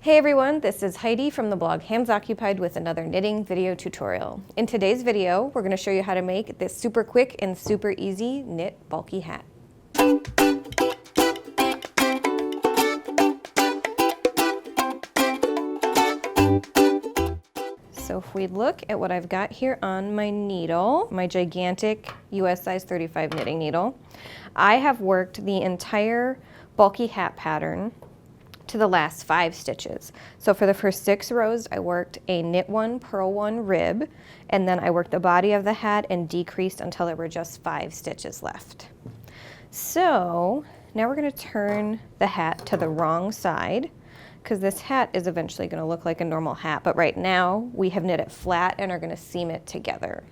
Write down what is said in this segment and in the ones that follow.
Hey everyone, this is Heidi from the blog Hands Occupied with another knitting video tutorial. In today's video, we're going to show you how to make this super quick and super easy knit bulky hat. So if we look at what I've got here on my needle, my gigantic US size 35 knitting needle, I have worked the entire bulky hat pattern to the last 5 stitches. So for the first 6 rows, I worked a knit 1, purl 1 rib, and then I worked the body of the hat and decreased until there were just 5 stitches left. So now we're going to turn the hat to the wrong side, because this hat is eventually going to look like a normal hat, but right now we have knit it flat and are going to seam it together.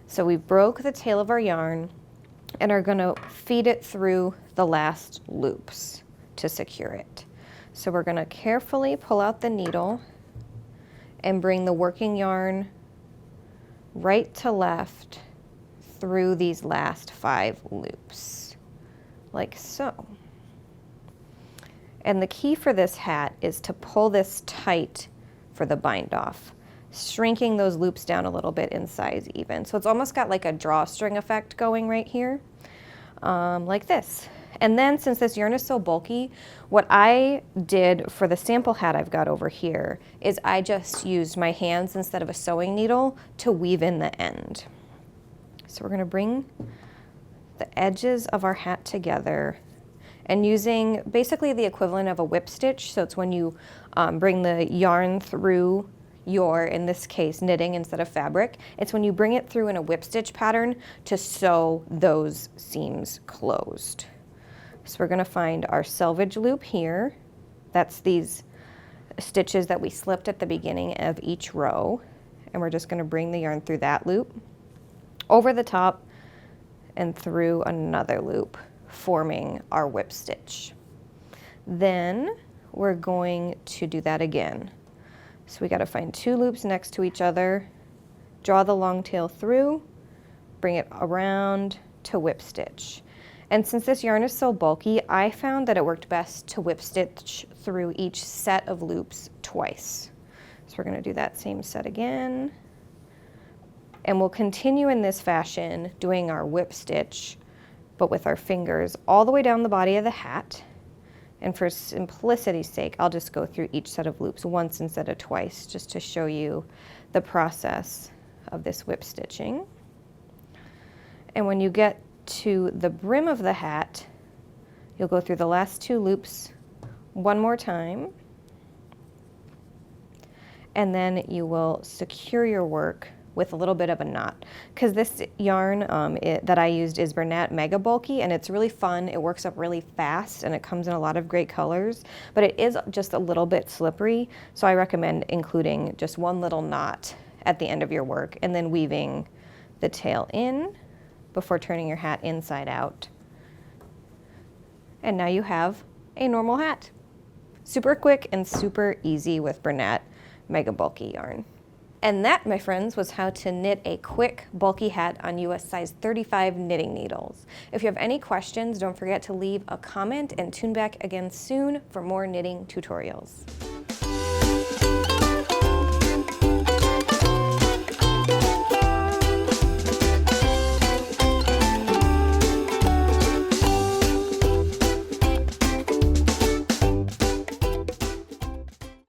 So we broke the tail of our yarn and are going to feed it through the last loops to secure it. So we're going to carefully pull out the needle and bring the working yarn right to left through these last 5 loops, like so. And the key for this hat is to pull this tight for the bind off, shrinking those loops down a little bit in size even. So it's almost got like a drawstring effect going right here, like this. And then since this yarn is so bulky, what I did for the sample hat I've got over here is I just used my hands instead of a sewing needle to weave in the end. So we're going to bring the edges of our hat together and using basically the equivalent of a whip stitch. So it's when you bring the yarn through your, in this case, knitting instead of fabric. It's when you bring it through in a whip stitch pattern to sew those seams closed. So we're going to find our selvage loop here. That's these stitches that we slipped at the beginning of each row. And we're just going to bring the yarn through that loop, over the top, and through another loop, forming our whip stitch. Then we're going to do that again. So we got to find 2 loops next to each other, draw the long tail through, bring it around to whip stitch. And since this yarn is so bulky, I found that it worked best to whip stitch through each set of loops twice. So we're going to do that same set again. And we'll continue in this fashion doing our whip stitch, but with our fingers all the way down the body of the hat. And for simplicity's sake, I'll just go through each set of loops once instead of twice, just to show you the process of this whip stitching. And when you get to the brim of the hat, you'll go through the last 2 loops one more time, and then you will secure your work with a little bit of a knot, because this yarn that I used is Bernat Mega Bulky, and it's really fun. It works up really fast and it comes in a lot of great colors, but it is just a little bit slippery, so I recommend including just one little knot at the end of your work and then weaving the tail in before turning your hat inside out. And now you have a normal hat. Super quick and super easy with Bernat Mega Bulky yarn. And that, my friends, was how to knit a quick, bulky hat on US size 35 knitting needles. If you have any questions, don't forget to leave a comment and tune back again soon for more knitting tutorials.